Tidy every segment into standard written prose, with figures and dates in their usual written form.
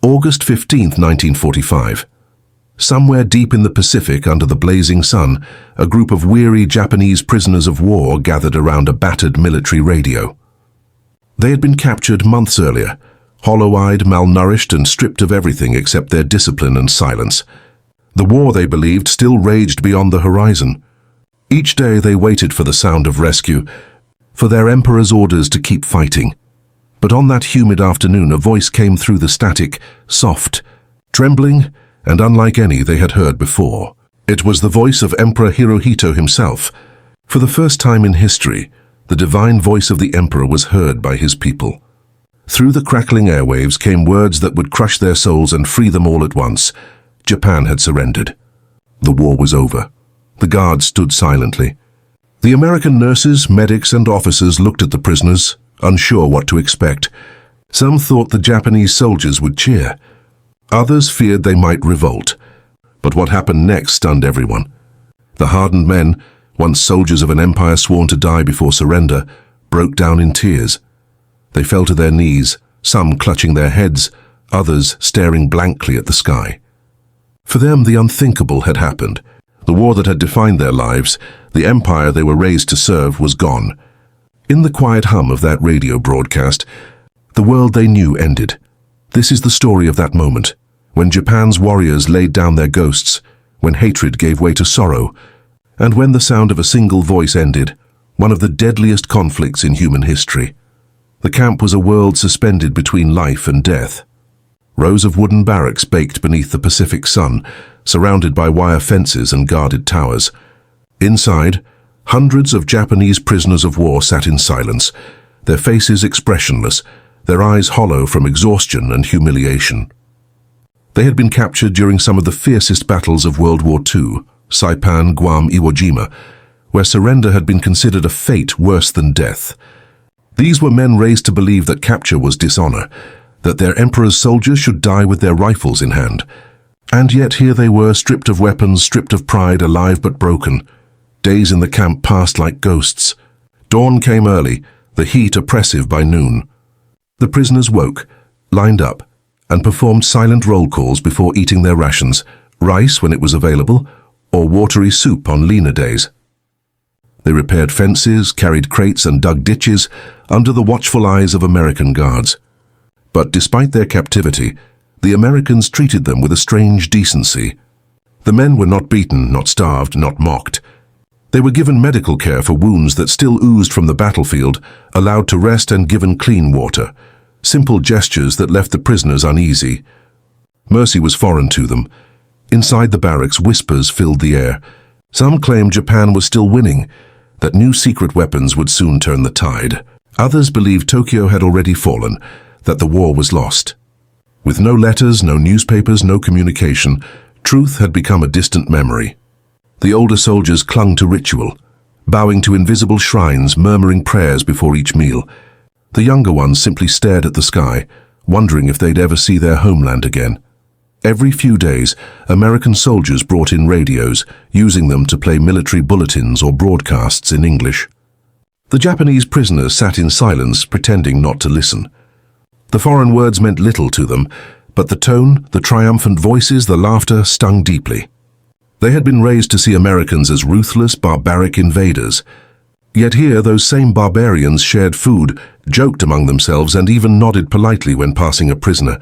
August 15, 1945. Somewhere deep in the Pacific under the blazing sun, a group of weary Japanese prisoners of war gathered around a battered military radio. They had been captured months earlier, hollow-eyed, malnourished, and stripped of everything except their discipline and silence. The war, they believed, still raged beyond the horizon. Each day they waited for the sound of rescue, for their emperor's orders to keep fighting. But on that humid afternoon a voice came through the static, soft, trembling, and unlike any they had heard before. It was the voice of Emperor Hirohito himself. For the first time in history, the divine voice of the emperor was heard by his people. Through the crackling airwaves came words that would crush their souls and free them all at once. Japan had surrendered. The war was over. The guards stood silently. The American nurses, medics, and officers looked at the prisoners, unsure what to expect. Some thought the Japanese soldiers would cheer. Others feared they might revolt. But what happened next stunned everyone. The hardened men, once soldiers of an empire sworn to die before surrender, broke down in tears. They fell to their knees, some clutching their heads, others staring blankly at the sky. For them, the unthinkable had happened. The war that had defined their lives, the empire they were raised to serve, was gone. In the quiet hum of that radio broadcast, the world they knew ended. This is the story of that moment, when Japan's warriors laid down their ghosts, when hatred gave way to sorrow, and when the sound of a single voice ended, one of the deadliest conflicts in human history. The camp was a world suspended between life and death. Rows of wooden barracks baked beneath the Pacific sun, surrounded by wire fences and guarded towers. Inside, hundreds of Japanese prisoners of war sat in silence, their faces expressionless, their eyes hollow from exhaustion and humiliation. They had been captured during some of the fiercest battles of World War II, Saipan, Guam, Iwo Jima, where surrender had been considered a fate worse than death. These were men raised to believe that capture was dishonor, that their emperor's soldiers should die with their rifles in hand. And yet here they were, stripped of weapons, stripped of pride, alive but broken. Days in the camp passed like ghosts. Dawn came early, the heat oppressive by noon. The prisoners woke, lined up, and performed silent roll calls before eating their rations, rice when it was available, or watery soup on leaner days. They repaired fences, carried crates, and dug ditches under the watchful eyes of American guards. But despite their captivity, the Americans treated them with a strange decency. The men were not beaten, not starved, not mocked. They were given medical care for wounds that still oozed from the battlefield, allowed to rest and given clean water. Simple gestures that left the prisoners uneasy. Mercy was foreign to them. Inside the barracks, whispers filled the air. Some claimed Japan was still winning, that new secret weapons would soon turn the tide. Others believed Tokyo had already fallen, that the war was lost. With no letters, no newspapers, no communication, truth had become a distant memory. The older soldiers clung to ritual, bowing to invisible shrines, murmuring prayers before each meal. The younger ones simply stared at the sky, wondering if they'd ever see their homeland again. Every few days, American soldiers brought in radios, using them to play military bulletins or broadcasts in English. The Japanese prisoners sat in silence, pretending not to listen. The foreign words meant little to them, but the tone, the triumphant voices, the laughter stung deeply. They had been raised to see Americans as ruthless, barbaric invaders. Yet here those same barbarians shared food, joked among themselves, and even nodded politely when passing a prisoner.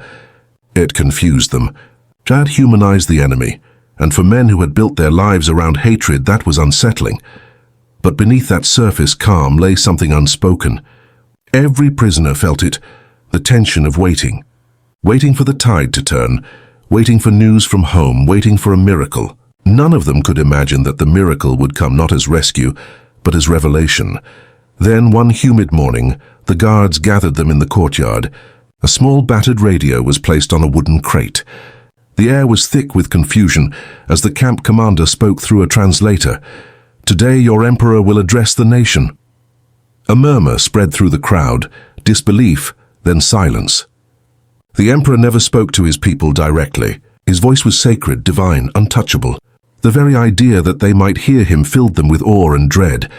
It confused them. That humanized the enemy, and for men who had built their lives around hatred, that was unsettling. But beneath that surface calm lay something unspoken. Every prisoner felt it, the tension of waiting. Waiting for the tide to turn, waiting for news from home, waiting for a miracle. None of them could imagine that the miracle would come not as rescue, but as revelation. Then, one humid morning, the guards gathered them in the courtyard. A small battered radio was placed on a wooden crate. The air was thick with confusion as the camp commander spoke through a translator. "Today your emperor will address the nation." A murmur spread through the crowd, disbelief, then silence. The emperor never spoke to his people directly. His voice was sacred, divine, untouchable. The very idea that they might hear him filled them with awe and dread.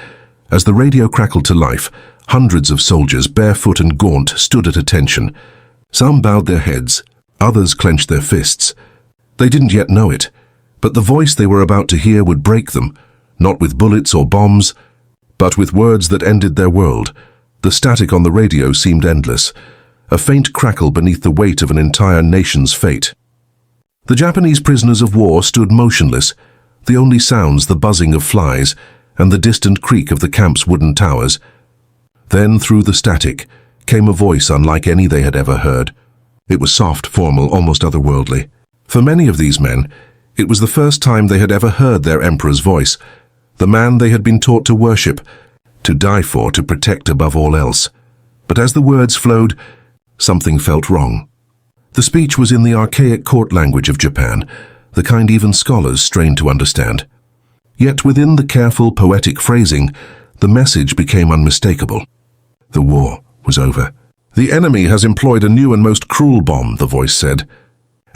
As the radio crackled to life, hundreds of soldiers, barefoot and gaunt, stood at attention. Some bowed their heads, Others clenched their fists. They didn't yet know it, but the voice they were about to hear would break them, not with bullets or bombs, but with words that ended their world. The static on the radio seemed endless, a faint crackle beneath the weight of an entire nation's fate. The Japanese prisoners of war stood motionless, the only sounds the buzzing of flies and the distant creak of the camp's wooden towers. Then, through the static, came a voice unlike any they had ever heard. It was soft, formal, almost otherworldly. For many of these men, it was the first time they had ever heard their emperor's voice, the man they had been taught to worship, to die for, to protect above all else. But as the words flowed, something felt wrong. The speech was in the archaic court language of Japan, the kind even scholars strained to understand. Yet within the careful, poetic phrasing, the message became unmistakable. The war was over. The enemy has employed a new and most cruel bomb, the voice said,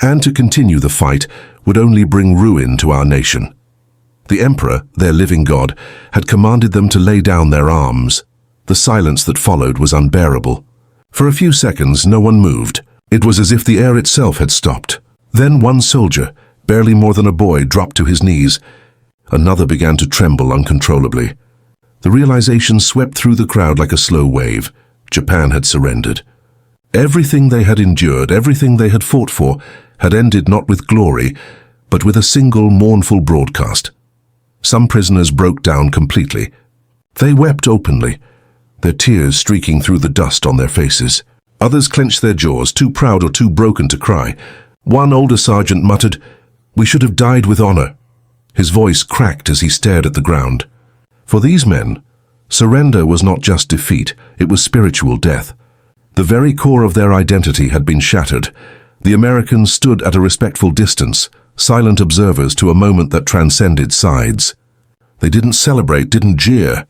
and to continue the fight would only bring ruin to our nation. The emperor, their living god, had commanded them to lay down their arms. The silence that followed was unbearable. For a few seconds, no one moved. It was as if the air itself had stopped. Then one soldier, barely more than a boy, dropped to his knees. Another began to tremble uncontrollably. The realization swept through the crowd like a slow wave. Japan had surrendered. Everything they had endured, everything they had fought for, had ended not with glory, but with a single mournful broadcast. Some prisoners broke down completely. They wept openly, their tears streaking through the dust on their faces. Others clenched their jaws, too proud or too broken to cry. One older sergeant muttered, "We should have died with honor." His voice cracked as he stared at the ground. For these men, surrender was not just defeat, it was spiritual death. The very core of their identity had been shattered. The Americans stood at a respectful distance, silent observers to a moment that transcended sides. They didn't celebrate, didn't jeer.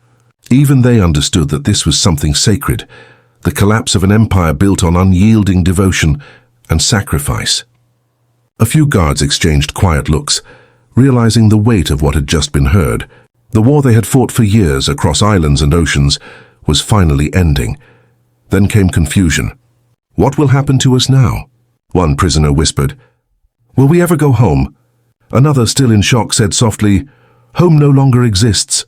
Even they understood that this was something sacred, the collapse of an empire built on unyielding devotion and sacrifice. A few guards exchanged quiet looks, realizing the weight of what had just been heard. The war they had fought for years across islands and oceans was finally ending. Then came confusion. What will happen to us now? One prisoner whispered. Will we ever go home? Another, still in shock, said softly, Home no longer exists.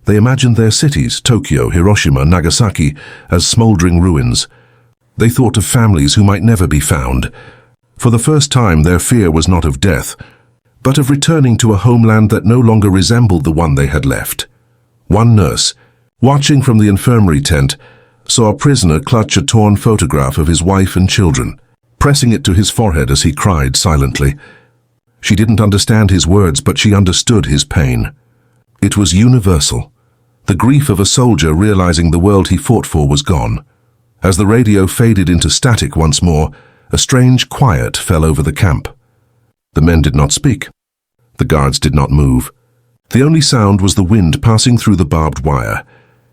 They imagined their cities, Tokyo, Hiroshima, Nagasaki, as smoldering ruins. They thought of families who might never be found. For the first time, their fear was not of death, but of returning to a homeland that no longer resembled the one they had left. One nurse, watching from the infirmary tent, saw a prisoner clutch a torn photograph of his wife and children, pressing it to his forehead as he cried silently. She didn't understand his words, but she understood his pain. It was universal. The grief of a soldier realizing the world he fought for was gone. As the radio faded into static once more, a strange quiet fell over the camp. The men did not speak. The guards did not move. The only sound was the wind passing through the barbed wire,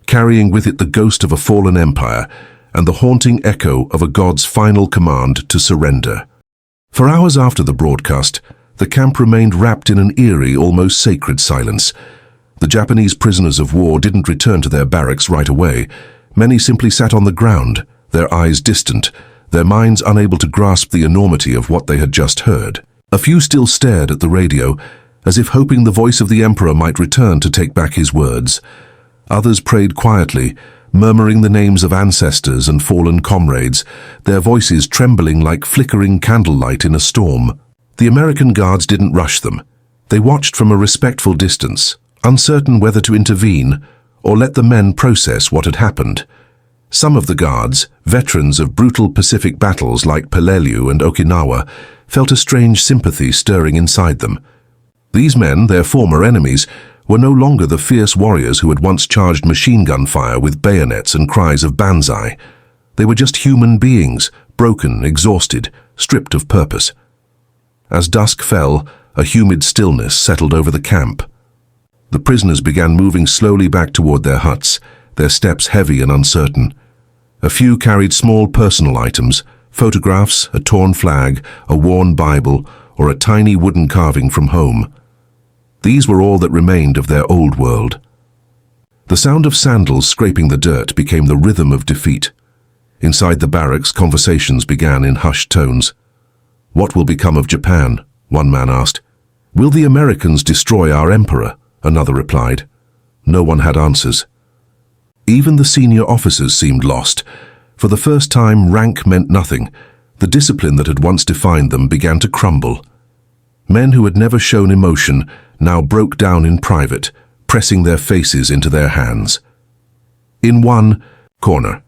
carrying with it the ghost of a fallen empire and the haunting echo of a god's final command to surrender. For hours after the broadcast, the camp remained wrapped in an eerie, almost sacred silence. The Japanese prisoners of war didn't return to their barracks right away. Many simply sat on the ground, their eyes distant, their minds unable to grasp the enormity of what they had just heard. A few still stared at the radio, as if hoping the voice of the emperor might return to take back his words. Others prayed quietly, murmuring the names of ancestors and fallen comrades, their voices trembling like flickering candlelight in a storm. The American guards didn't rush them. They watched from a respectful distance, uncertain whether to intervene or let the men process what had happened. Some of the guards, veterans of brutal Pacific battles like Peleliu and Okinawa, felt a strange sympathy stirring inside them. These men, their former enemies, were no longer the fierce warriors who had once charged machine gun fire with bayonets and cries of banzai. They were just human beings, broken, exhausted, stripped of purpose. As dusk fell, a humid stillness settled over the camp. The prisoners began moving slowly back toward their huts, their steps heavy and uncertain. A few carried small personal items, photographs, a torn flag, a worn Bible, or a tiny wooden carving from home. These were all that remained of their old world. The sound of sandals scraping the dirt became the rhythm of defeat. Inside the barracks, conversations began in hushed tones. "What will become of Japan?" one man asked. "Will the Americans destroy our emperor?" another replied. No one had answers. Even the senior officers seemed lost. For the first time, rank meant nothing. The discipline that had once defined them began to crumble. Men who had never shown emotion now broke down in private, pressing their faces into their hands. In one corner,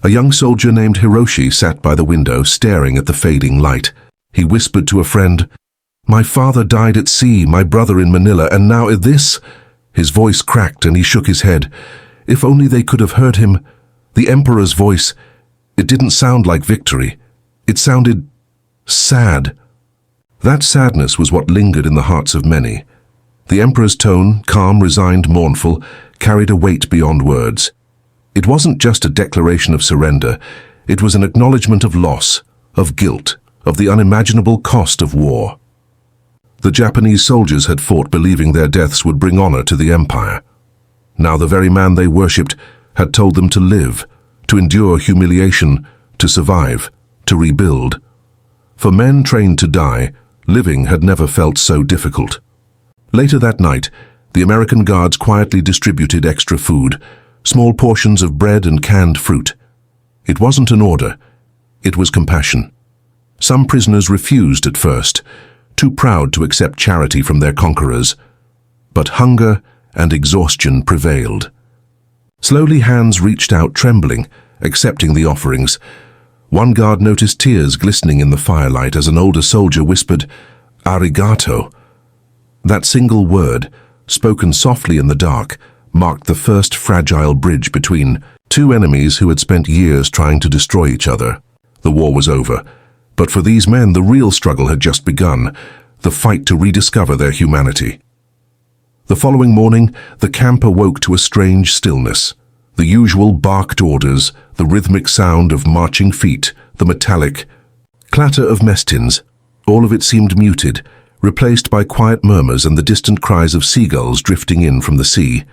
a young soldier named Hiroshi sat by the window, staring at the fading light. He whispered to a friend, "My father died at sea, my brother in Manila, and now this." His voice cracked and he shook his head. If only they could have heard him. The emperor's voice. It didn't sound like victory. It sounded sad. That sadness was what lingered in the hearts of many. The emperor's tone, calm, resigned, mournful, carried a weight beyond words. It wasn't just a declaration of surrender. It was an acknowledgement of loss, of guilt, of the unimaginable cost of war. The Japanese soldiers had fought believing their deaths would bring honor to the empire. Now the very man they worshipped had told them to live, to endure humiliation, to survive, to rebuild. For men trained to die, living had never felt so difficult. Later that night, the American guards quietly distributed extra food, small portions of bread and canned fruit. It wasn't an order. It was compassion. Some prisoners refused at first, too proud to accept charity from their conquerors. But hunger and exhaustion prevailed. Slowly hands reached out trembling, accepting the offerings. One guard noticed tears glistening in the firelight as an older soldier whispered, "Arigato." That single word, spoken softly in the dark, marked the first fragile bridge between two enemies who had spent years trying to destroy each other. The war was over, but for these men the real struggle had just begun, the fight to rediscover their humanity. The following morning, the camp awoke to a strange stillness. The usual barked orders, the rhythmic sound of marching feet, the metallic clatter of mess tins, all of it seemed muted, replaced by quiet murmurs and the distant cries of seagulls drifting in from the sea.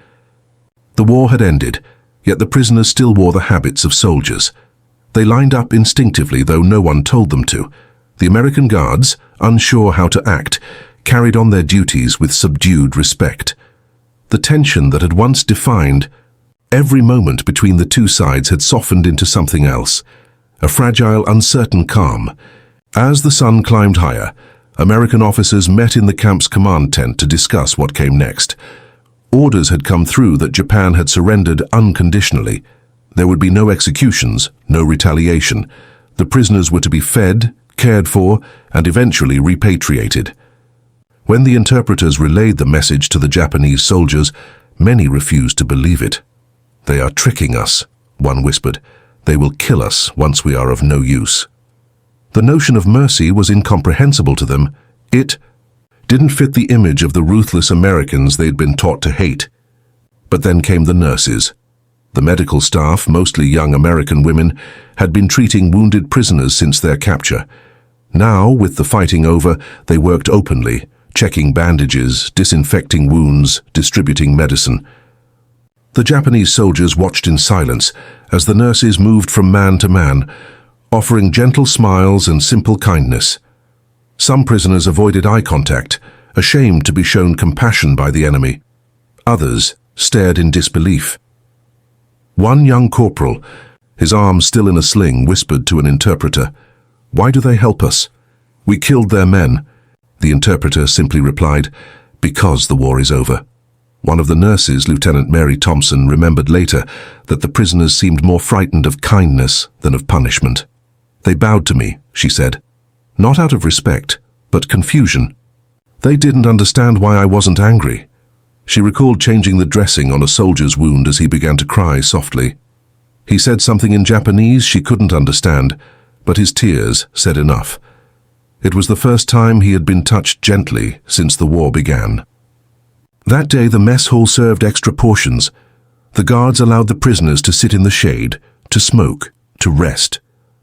The war had ended, yet the prisoners still wore the habits of soldiers. They lined up instinctively, though no one told them to. The American guards, unsure how to act, carried on their duties with subdued respect. The tension that had once defined every moment between the two sides had softened into something else, a fragile, uncertain calm. As the sun climbed higher, American officers met in the camp's command tent to discuss what came next. Orders had come through that Japan had surrendered unconditionally. There would be no executions, no retaliation. The prisoners were to be fed, cared for, and eventually repatriated. When the interpreters relayed the message to the Japanese soldiers, many refused to believe it. "They are tricking us," one whispered. "They will kill us once we are of no use." The notion of mercy was incomprehensible to them. It didn't fit the image of the ruthless Americans they'd been taught to hate. But then came the nurses. The medical staff, mostly young American women, had been treating wounded prisoners since their capture. Now, with the fighting over, they worked openly, checking bandages, disinfecting wounds, distributing medicine. The Japanese soldiers watched in silence as the nurses moved from man to man, offering gentle smiles and simple kindness. Some prisoners avoided eye contact, ashamed to be shown compassion by the enemy. Others stared in disbelief. One young corporal, his arm still in a sling, whispered to an interpreter, "Why do they help us? We killed their men." The interpreter simply replied, "Because the war is over." One of the nurses, Lieutenant Mary Thompson, remembered later that the prisoners seemed more frightened of kindness than of punishment. "They bowed to me," she said, "not out of respect, but confusion. They didn't understand why I wasn't angry." She recalled changing the dressing on a soldier's wound as he began to cry softly. He said something in Japanese she couldn't understand, but his tears said enough. It was the first time he had been touched gently since the war began. That day the mess hall served extra portions. The guards allowed the prisoners to sit in the shade, to smoke, to rest.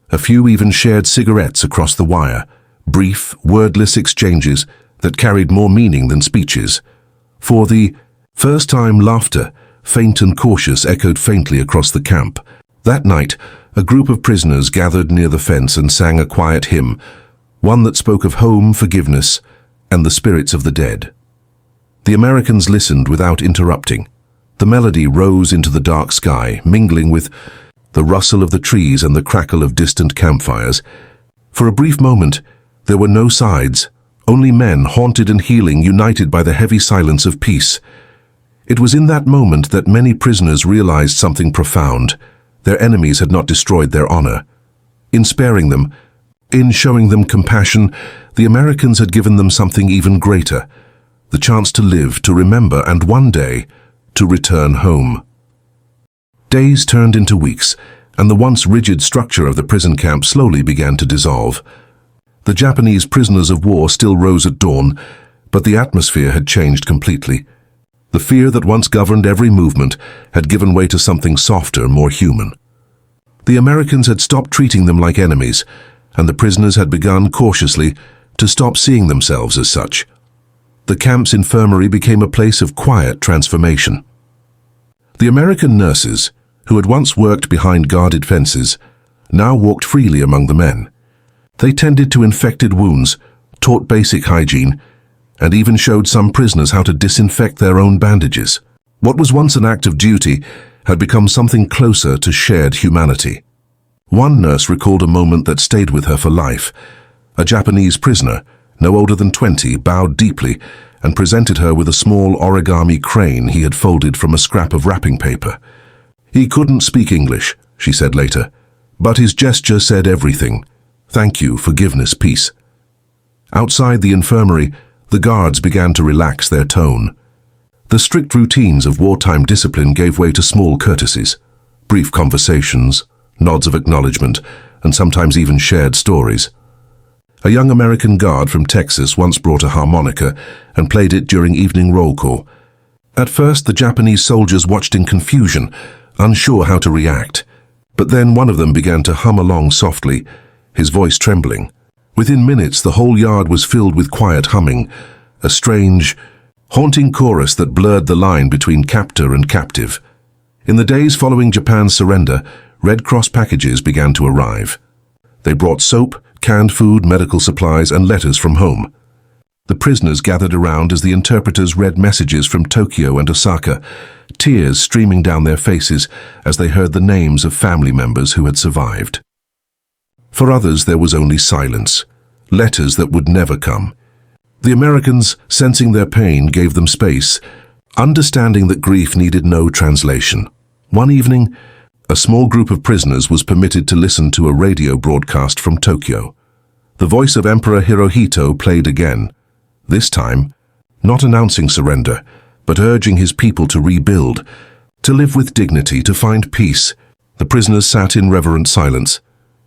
A few even shared cigarettes across the wire, brief, wordless exchanges that carried more meaning than speeches. For the first time, laughter, faint and cautious, echoed faintly across the camp. That night, a group of prisoners gathered near the fence and sang a quiet hymn. one that spoke of home, forgiveness, and the spirits of the dead. The Americans listened without interrupting. The melody rose into the dark sky, mingling with the rustle of the trees and the crackle of distant campfires. For a brief moment, there were no sides, only men haunted and healing, united by the heavy silence of peace. It was in that moment that many prisoners realized something profound. Their enemies had not destroyed their honor. In sparing them, in showing them compassion, the Americans had given them something even greater, the chance to live, to remember, and one day, to return home. Days turned into weeks, and the once rigid structure of the prison camp slowly began to dissolve. The Japanese prisoners of war still rose at dawn, but the atmosphere had changed completely. The fear that once governed every movement had given way to something softer, more human. The Americans had stopped treating them like enemies, and the prisoners had begun, cautiously, to stop seeing themselves as such. The camp's infirmary became a place of quiet transformation. The American nurses, who had once worked behind guarded fences, now walked freely among the men. They tended to infected wounds, taught basic hygiene, and even showed some prisoners how to disinfect their own bandages. What was once an act of duty had become something closer to shared humanity. One nurse recalled a moment that stayed with her for life. A Japanese prisoner, no older than 20, bowed deeply and presented her with a small origami crane he had folded from a scrap of wrapping paper. "He couldn't speak English," she said later, "but his gesture said everything. Thank you, forgiveness, peace." Outside the infirmary, the guards began to relax their tone. The strict routines of wartime discipline gave way to small courtesies, brief conversations, nods of acknowledgement, and sometimes even shared stories. A young American guard from Texas once brought a harmonica and played it during evening roll call. At first, the Japanese soldiers watched in confusion, unsure how to react. But then one of them began to hum along softly, his voice trembling. Within minutes, the whole yard was filled with quiet humming, a strange, haunting chorus that blurred the line between captor and captive. In the days following Japan's surrender, Red Cross packages began to arrive. They brought soap, canned food, medical supplies, and letters from home. The prisoners gathered around as the interpreters read messages from Tokyo and Osaka, tears streaming down their faces as they heard the names of family members who had survived. For others, there was only silence, letters that would never come. The Americans, sensing their pain, gave them space, understanding that grief needed no translation. One evening, a small group of prisoners was permitted to listen to a radio broadcast from Tokyo. The voice of Emperor Hirohito played again, this time not announcing surrender, but urging his people to rebuild, to live with dignity, to find peace. The prisoners sat in reverent silence,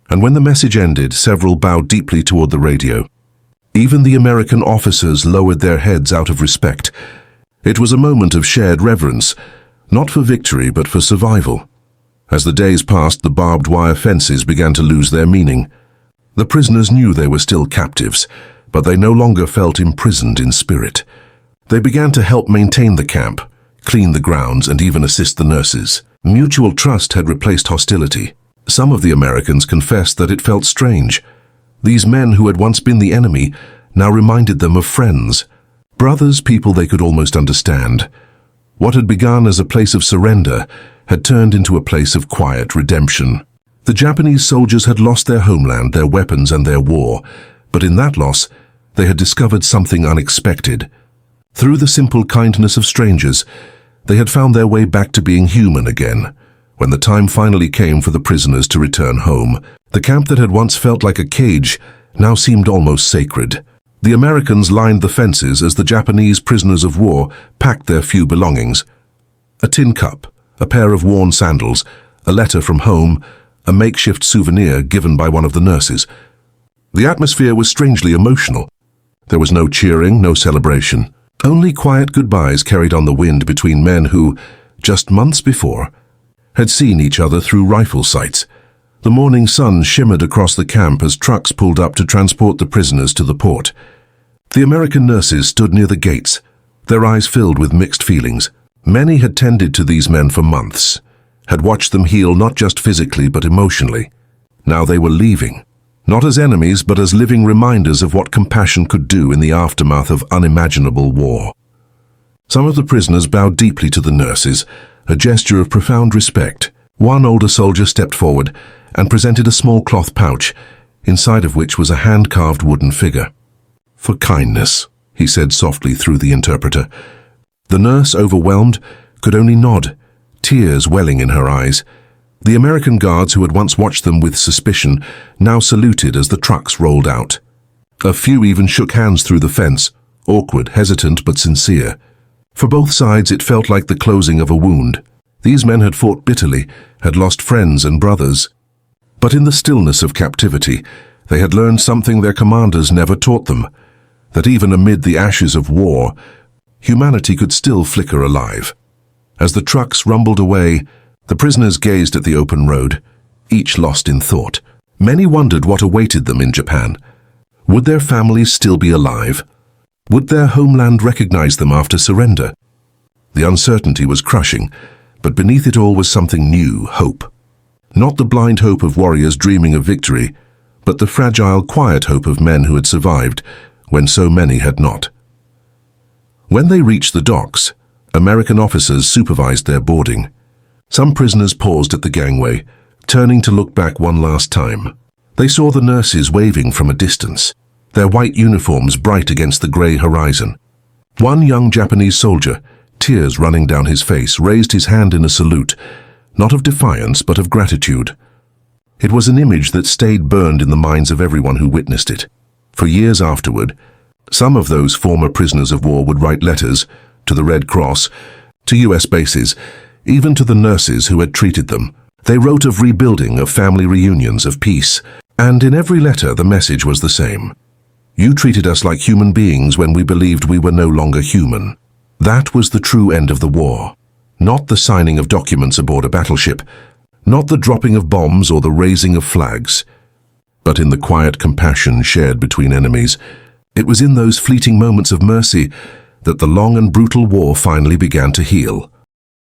and when the message ended, several bowed deeply toward the radio. Even the American officers lowered their heads out of respect. It was a moment of shared reverence, not for victory but for survival. As the days passed, the barbed wire fences began to lose their meaning. The prisoners knew they were still captives, but they no longer felt imprisoned in spirit. They began to help maintain the camp, clean the grounds, and even assist the nurses. Mutual trust had replaced hostility. Some of the Americans confessed that it felt strange. These men who had once been the enemy now reminded them of friends, brothers, people they could almost understand. What had begun as a place of surrender had turned into a place of quiet redemption. The Japanese soldiers had lost their homeland, their weapons, and their war, but in that loss, they had discovered something unexpected. Through the simple kindness of strangers, they had found their way back to being human again. When the time finally came for the prisoners to return home, the camp that had once felt like a cage now seemed almost sacred. The Americans lined the fences as the Japanese prisoners of war packed their few belongings. A tin cup, a pair of worn sandals, a letter from home, a makeshift souvenir given by one of the nurses. The atmosphere was strangely emotional. There was no cheering, no celebration. Only quiet goodbyes carried on the wind between men who, just months before, had seen each other through rifle sights. The morning sun shimmered across the camp as trucks pulled up to transport the prisoners to the port. The American nurses stood near the gates, their eyes filled with mixed feelings. Many had tended to these men for months, had watched them heal not just physically but emotionally. Now they were leaving, not as enemies but as living reminders of what compassion could do in the aftermath of unimaginable war. Some of the prisoners bowed deeply to the nurses, a gesture of profound respect. One older soldier stepped forward and presented a small cloth pouch, inside of which was a hand-carved wooden figure. "For kindness," he said softly through the interpreter. The nurse, overwhelmed, could only nod, tears welling in her eyes. The American guards who had once watched them with suspicion now saluted as the trucks rolled out. A few even shook hands through the fence, awkward, hesitant but sincere. For both sides it felt like the closing of a wound. These men had fought bitterly, had lost friends and brothers. But in the stillness of captivity, they had learned something their commanders never taught them, that even amid the ashes of war, humanity could still flicker alive. As the trucks rumbled away, the prisoners gazed at the open road, each lost in thought. Many wondered what awaited them in Japan. Would their families still be alive? Would their homeland recognize them after surrender? The uncertainty was crushing, but beneath it all was something new, hope. Not the blind hope of warriors dreaming of victory, but the fragile, quiet hope of men who had survived when so many had not. When they reached the docks, American officers supervised their boarding. Some prisoners paused at the gangway, turning to look back one last time. They saw the nurses waving from a distance, their white uniforms bright against the grey horizon. One young Japanese soldier, tears running down his face, raised his hand in a salute, not of defiance but of gratitude. It was an image that stayed burned in the minds of everyone who witnessed it. For years afterward, some of those former prisoners of war would write letters to the Red Cross, to US bases, even to the nurses who had treated them. They wrote of rebuilding, of family reunions, of peace, and in every letter the message was the same. You treated us like human beings when we believed we were no longer human. That was the true end of the war. Not the signing of documents aboard a battleship, not the dropping of bombs or the raising of flags, but in the quiet compassion shared between enemies. It was in those fleeting moments of mercy that the long and brutal war finally began to heal.